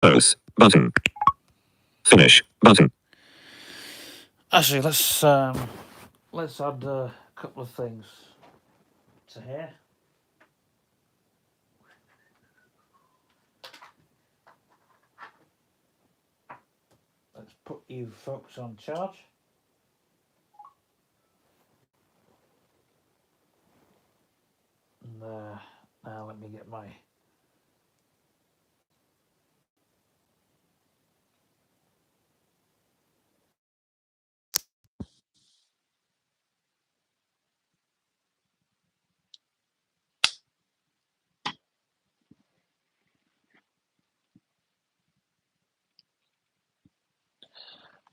Close button. Finish button. Actually, let's add a couple of things to here. Let's put you folks on charge. And now let me get my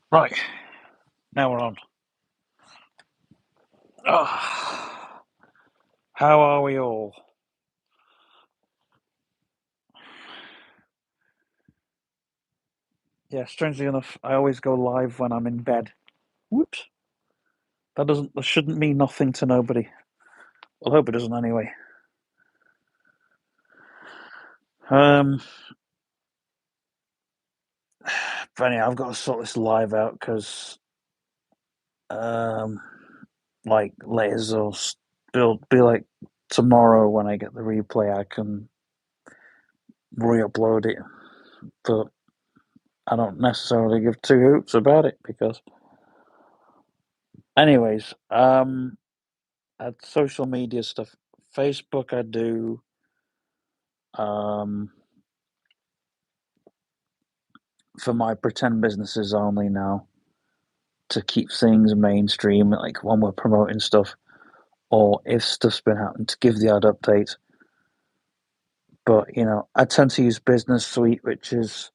right. Now we're on. Oh, how are we all? Yeah, strangely enough, I always go live when I'm in bed. Whoops. That shouldn't mean nothing to nobody. Well, I hope it doesn't anyway. But anyhow, I've got to sort this live out because, like later or it'll be like tomorrow when I get the replay, I can re-upload it. But I don't necessarily give two hoots about it because, anyways, at social media stuff, Facebook I do. For my pretend businesses only now, to keep things mainstream, like when we're promoting stuff, or if stuff's been happening, to give the odd update. But I tend to use Business Suite, which is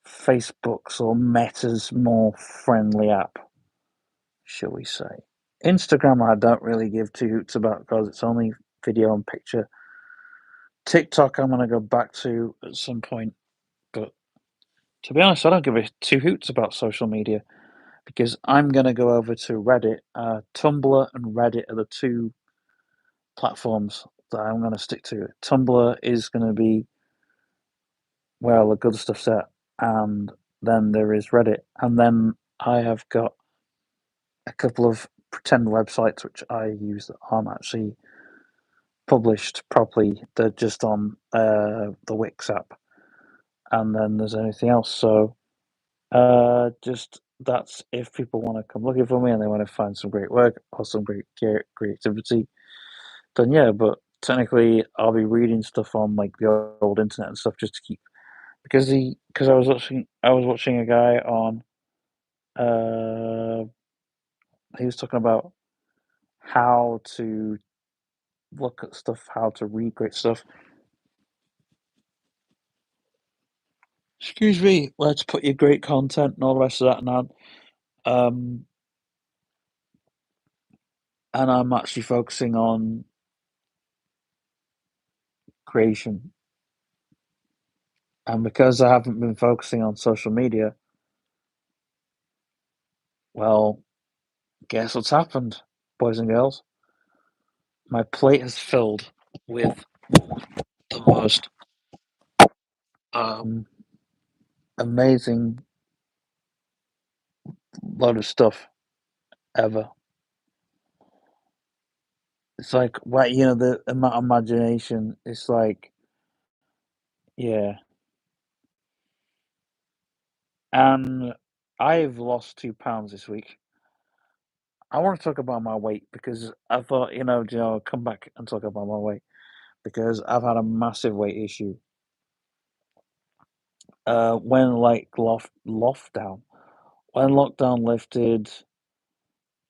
Facebook's or Meta's more friendly app, shall we say. Instagram I don't really give two hoots about because it's only video and picture. TikTok I'm going to go back to at some point, but to be honest, I don't give a two hoots about social media because I'm going to go over to Reddit. Tumblr and Reddit are the two platforms that I'm going to stick to. Tumblr is going to be where all the good stuff's at, and then there is Reddit, and then I have got a couple of pretend websites which I use that aren't actually published properly. They're just on the Wix app, and then there's anything else. So just that's if people want to come looking for me and they want to find some great work or some great creativity, then yeah. But technically, I'll be reading stuff on like the old internet and stuff just to keep because I was watching a guy on he was talking about how to look at stuff, how to read great stuff. Excuse me, let's put your great content and all the rest of that now. And I'm actually focusing on creation. And because I haven't been focusing on social media, well, guess what's happened, boys and girls? My plate has filled with the most amazing load of stuff ever. It's like, well, the amount of imagination. It's like, yeah. And I've lost 2 pounds this week. I want to talk about my weight because I thought, come back and talk about my weight because I've had a massive weight issue. When like lockdown lifted,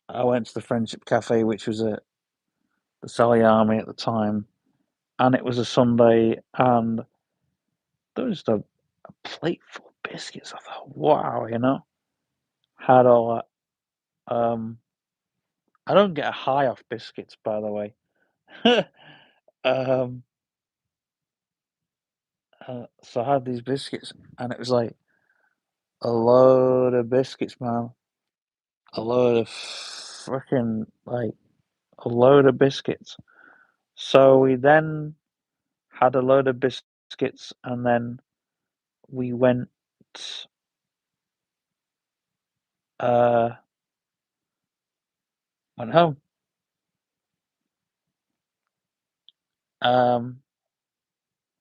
I went to the Friendship Cafe, which was at the Sally Army at the time, and it was a Sunday, and there was just a plate full of biscuits. I thought, wow, had all that. I don't get a high off biscuits, by the way. um, so I had these biscuits, and it was like a load of biscuits, man. A load of freaking a load of biscuits. So we then had a load of biscuits biscuits, and then we went uh, went home.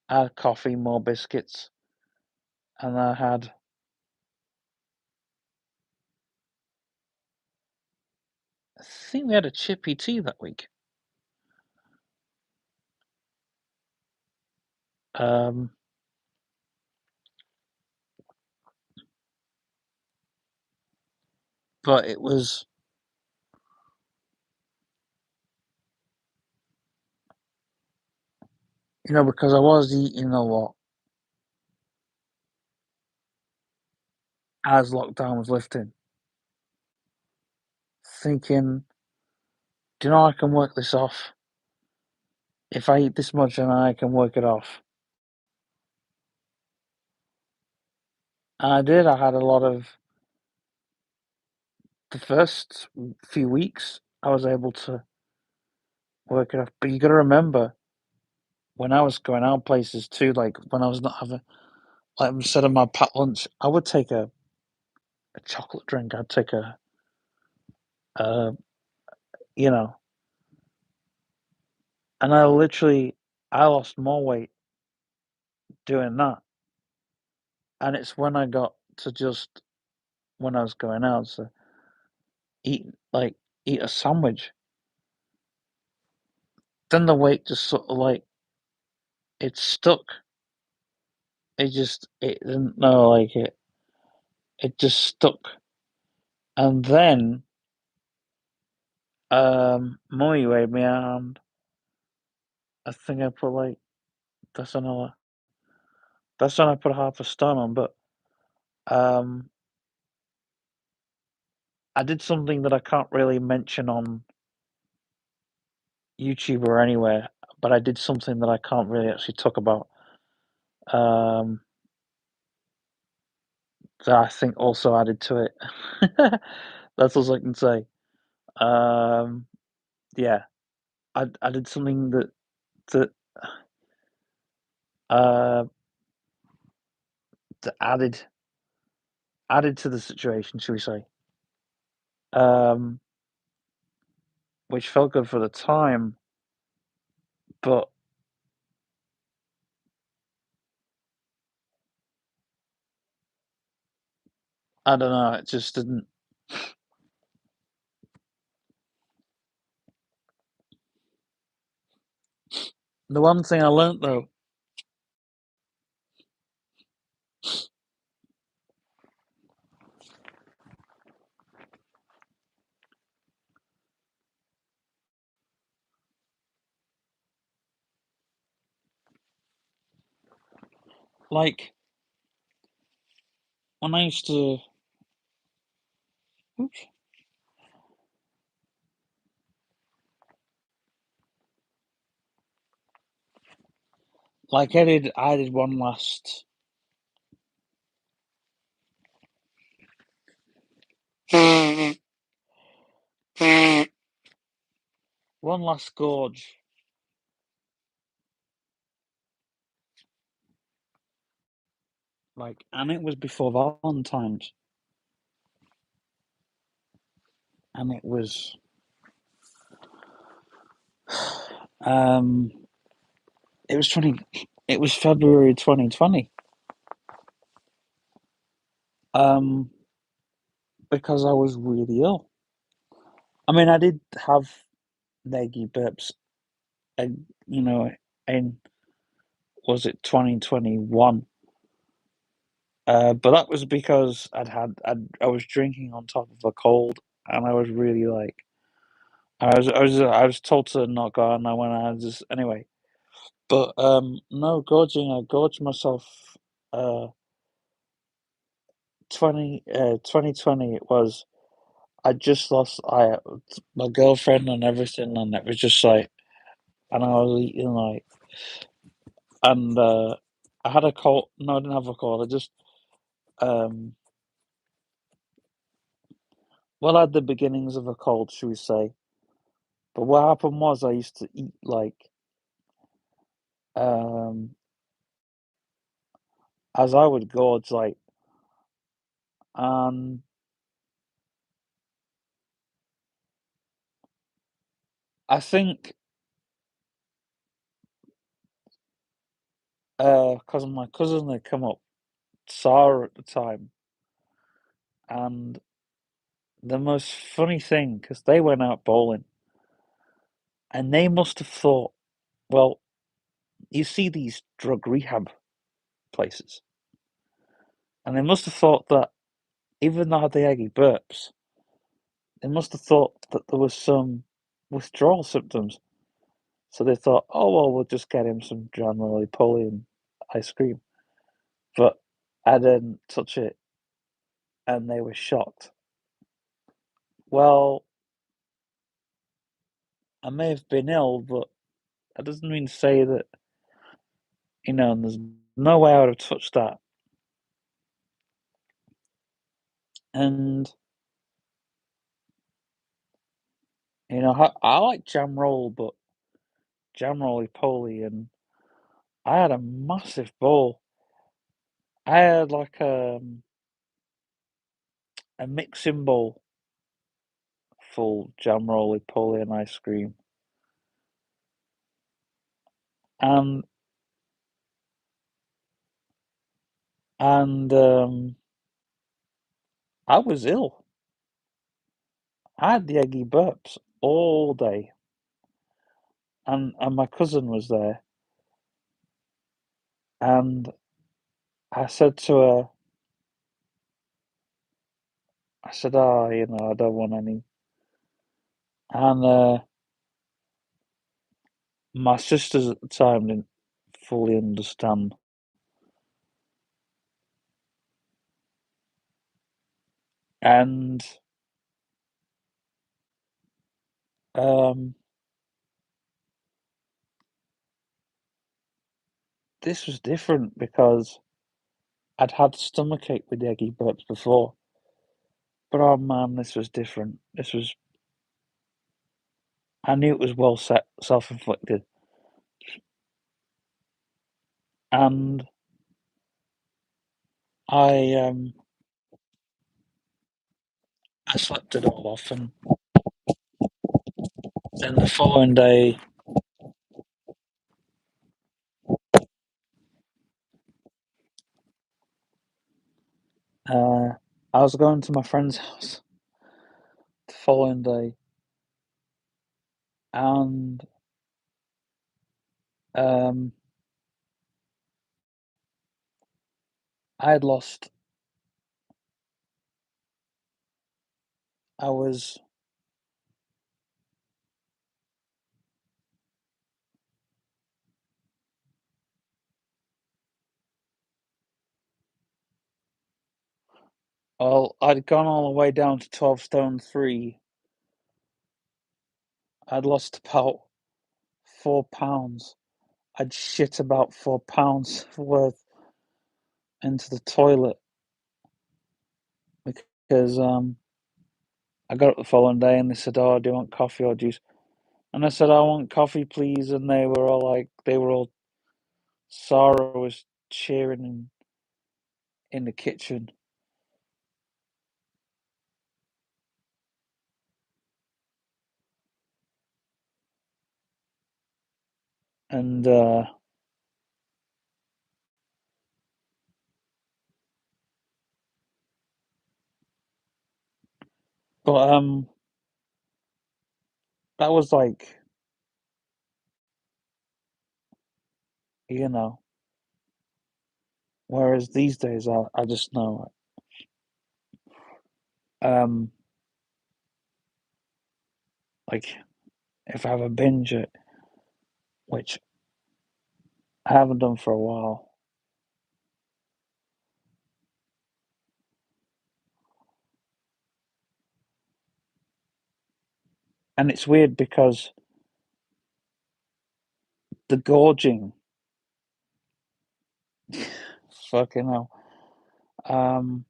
I had coffee, more biscuits, and I think we had a chippy tea that week. Um, but it was, because I was eating a lot as lockdown was lifting, thinking, do you know I can work this off? If I eat this much, then I can work it off. And I did. I had a lot of the first few weeks. I was able to work it off. But you got to remember, when I was going out places too, like when I was not having, like instead of my packed lunch, I would take a chocolate drink. I'd take uh, you know, and I lost more weight doing that. And it's when I got to just when I was going out, so eat eat a sandwich. Then the weight just sort of it stuck. It didn't know it just stuck. And then Mummy weighed me, and I think I put that's another that's when I put half a stone on. But um I did something that I can't really mention on YouTube or anywhere, but I did something that I can't really actually talk about. Um that I think also added to it. That's all I can say. Um yeah. I did something that uh that added to the situation, should we say. Um which felt good for the time, but I don't know, it just didn't. The one thing I learnt though, like when I used to, oops, like I did one last gorge, and it was before Valentine's, and um, it was it was February 2020, um, because I was really ill. I mean, I did have neggy burps, and in was it 2021? But that was because I was drinking on top of a cold, and I was really I was told to not go out, and I went out just anyway. But no gorging. I gorged myself. Uh, 2020 it was. I just lost my girlfriend and everything, and it was just and I was eating and I had a cold. No, I didn't have a cold. I just um, I had the beginnings of a cold, should we say? But what happened was I used to eat um as I would gorge, like, and I think, because my cousin had come up, Sarah at the time, and the most funny thing, because they went out bowling, and they must have thought, well, you see these drug rehab places, and they must have thought that even though they had the eggy burps, they must have thought that there was some withdrawal symptoms. So they thought, oh well, we'll just get him some John Roly Poly and ice cream. But I didn't touch it, and they were shocked. Well, I may have been ill, but that doesn't mean to say that, there's no way I would have touched that. And, I like jam roll, but jam roly poly, and I had a massive bowl. I had like a mixing bowl full jam roly poly and ice cream. And and I was ill. I had the eggy burps all day, and my cousin was there, and I said to her, I said, "Oh, I don't want any." And my sisters at the time didn't fully understand, and um, this was different because I'd had stomachache with the eggy burps before, but oh man, this was different. I knew it was well self-inflicted, and I um I slept it all off, and then the following day, uh, I was going to my friend's house the following day, and um, I had lost. I was well, I'd gone all the way down to 12 stone 3. I'd lost about 4 pounds. I'd shit about 4 pounds worth into the toilet because I got up the following day and they said, "Oh, do you want coffee or juice?" And I said, "I want coffee, please." And they were all, Sarah was cheering in the kitchen. And, but, that was like, you know, whereas these days I just know, um, like, if I have a binge it, which I haven't done for a while, and it's weird because the gorging, fucking hell, um,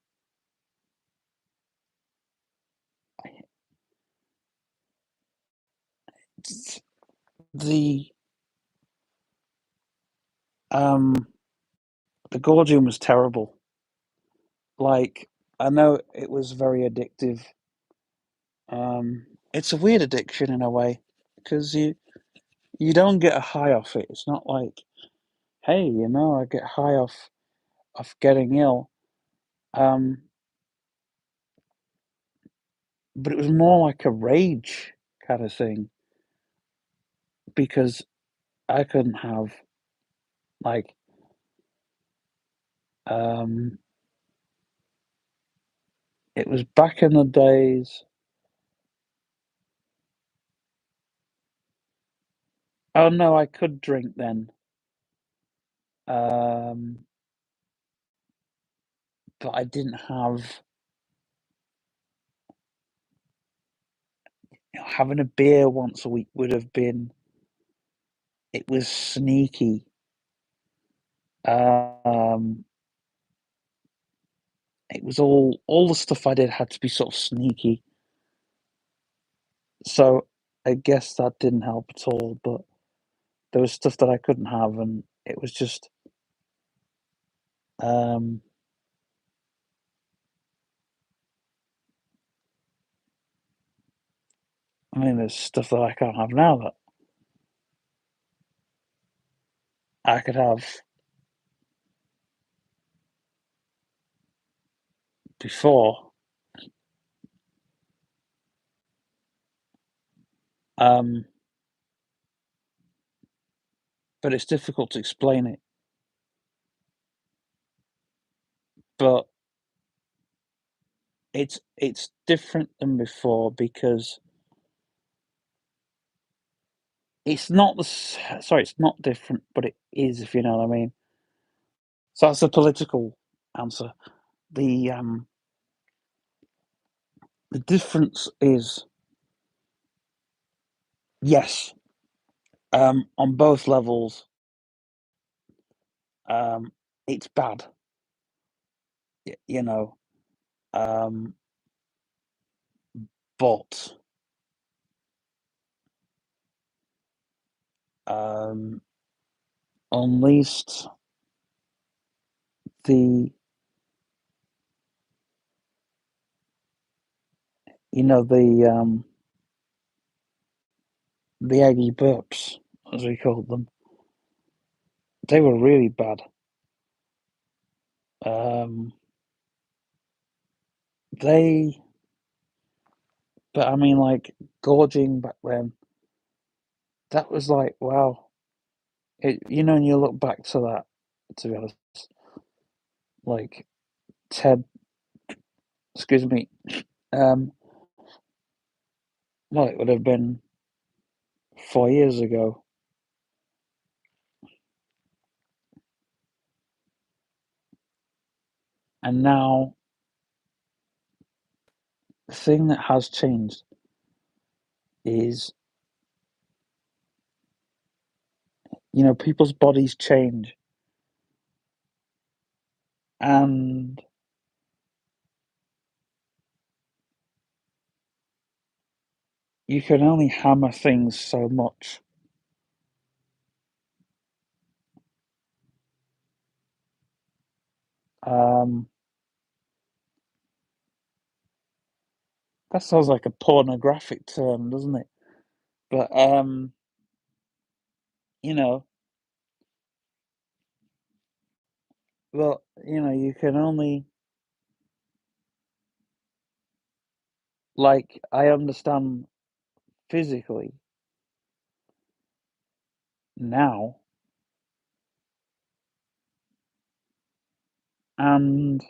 the um the gorging was terrible. Like, I know it was very addictive. It's a weird addiction in a way because you don't get a high off it. It's not like, hey, I get high off getting ill. Um, but it was more like a rage kind of thing because I couldn't have like um it was back in the days. Oh no, I could drink then. Um but I didn't have having a beer once a week would have been it was sneaky. Um it was all the stuff I did had to be sort of sneaky. So I guess that didn't help at all, but there was stuff that I couldn't have and it was just um I mean there's stuff that I can't have now that I could have before. Um but it's difficult to explain it. But it's different than before because it's not different, but it is, if you know what I mean. So that's a political answer. The um the difference is yes, on both levels, um, it's bad. y- You know, um, but um, at least the the eggy burps, as we called them, they were really bad. Um, they, but I mean, like gorging back then, that was like wow. And you look back to that, to be honest, like Ted, excuse me, um, well, it would have been 4 years ago, and now the thing that has changed is, people's bodies change, and you can only hammer things so much. Um, that sounds like a pornographic term, doesn't it? But you know, you can only like I understand physically now, and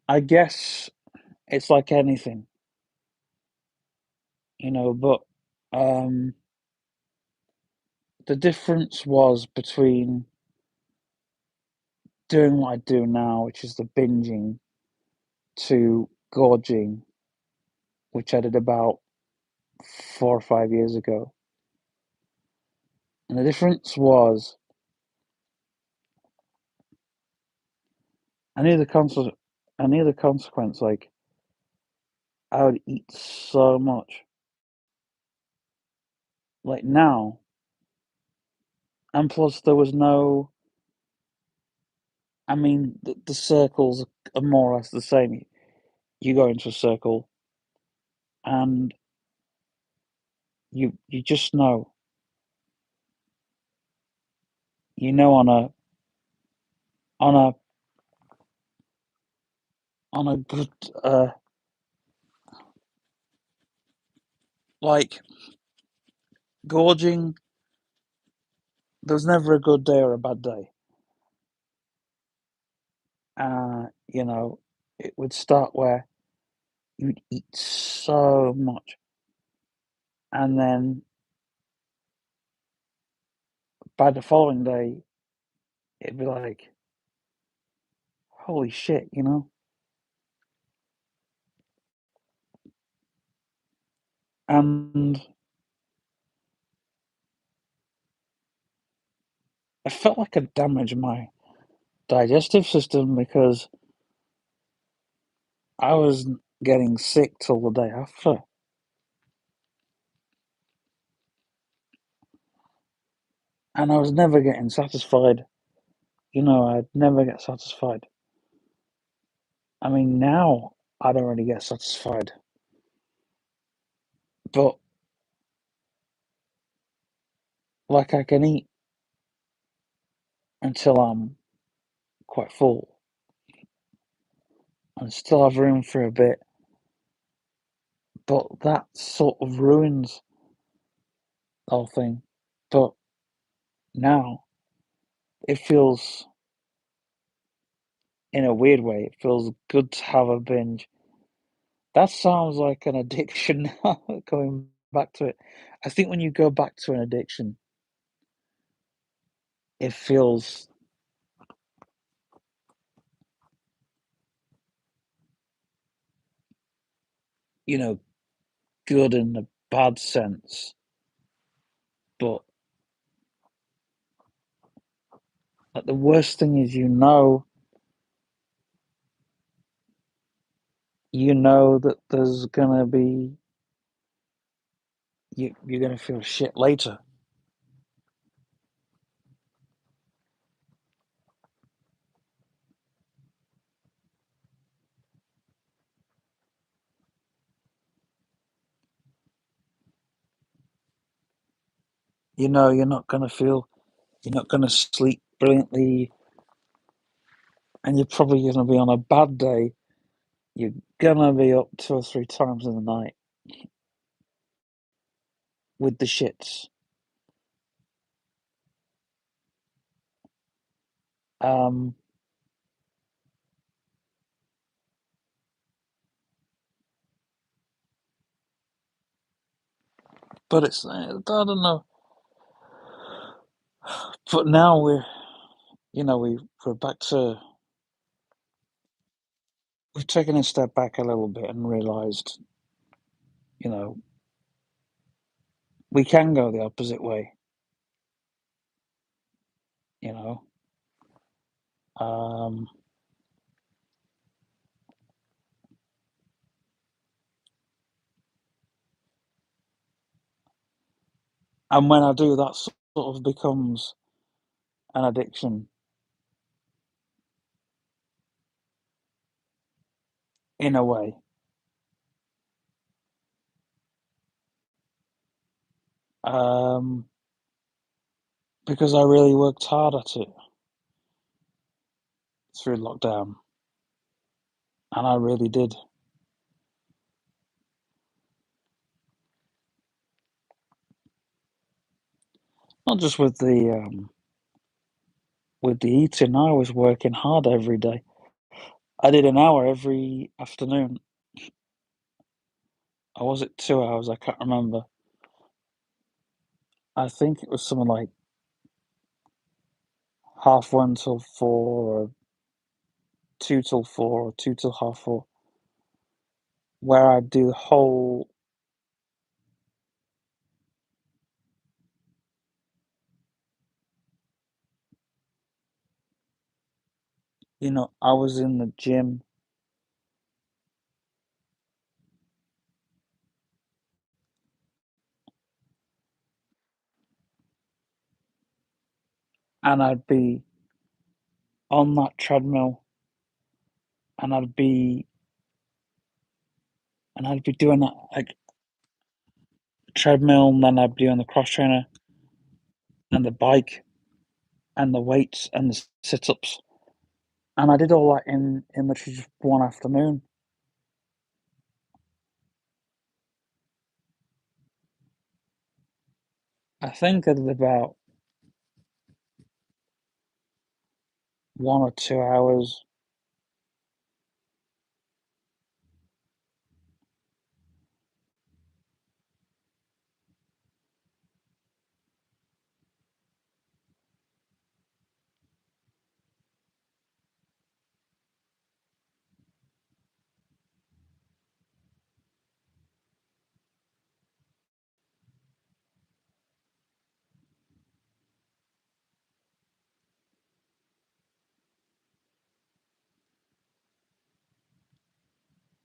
I guess it's like anything, but um, the difference was between doing what I do now, which is the binging, to gorging, which I did about 4 or 5 years ago. And the difference was I knew the consequence. I knew the consequence. Like I would eat so much, like now, and plus there was no. I mean, the circles are more or less the same. You go into a circle, and you just know, on a on a good like gorging. There's never a good day or a bad day. You know, it would start where you'd eat so much, and then by the following day, it'd be like, holy shit, And I felt like it damaged my digestive system because I was getting sick till the day after, and I was never getting satisfied. I'd never get satisfied. I mean, now I don't really get satisfied, but like I can eat until I'm quite full and still have room for a bit, but that sort of ruins the whole thing. But now it feels, in a weird way, it feels good to have a binge. That sounds like an addiction now, going back to it. I think when you go back to an addiction, it feels, you know, good in a bad sense. But like, the worst thing is, that there's gonna be you're gonna feel shit later. You're not gonna sleep brilliantly, and you're probably gonna be on a bad day. You're gonna be up 2 or 3 times in the night with the shits. Um, but it's I don't know. But now we're back to we've taken a step back a little bit and realised, you know, we can go the opposite way. You know, um, and when I do, that sort of becomes an addiction in a way, um, because I really worked hard at it through lockdown, and I really did. Not just with the eating, I was working hard every day. I did an hour every afternoon. Or was it 2 hours? I can't remember. I think it was something like 1:30 till 4, or 2 till 4, or 2 till 4:30, where I'd do the whole. I was in the gym. and I'd be on that treadmill, and I'd be doing that like treadmill, and then I'd be on the cross trainer and the bike and the weights and the sit ups, and I did all that in literally just one afternoon. I think I did about 1 or 2 hours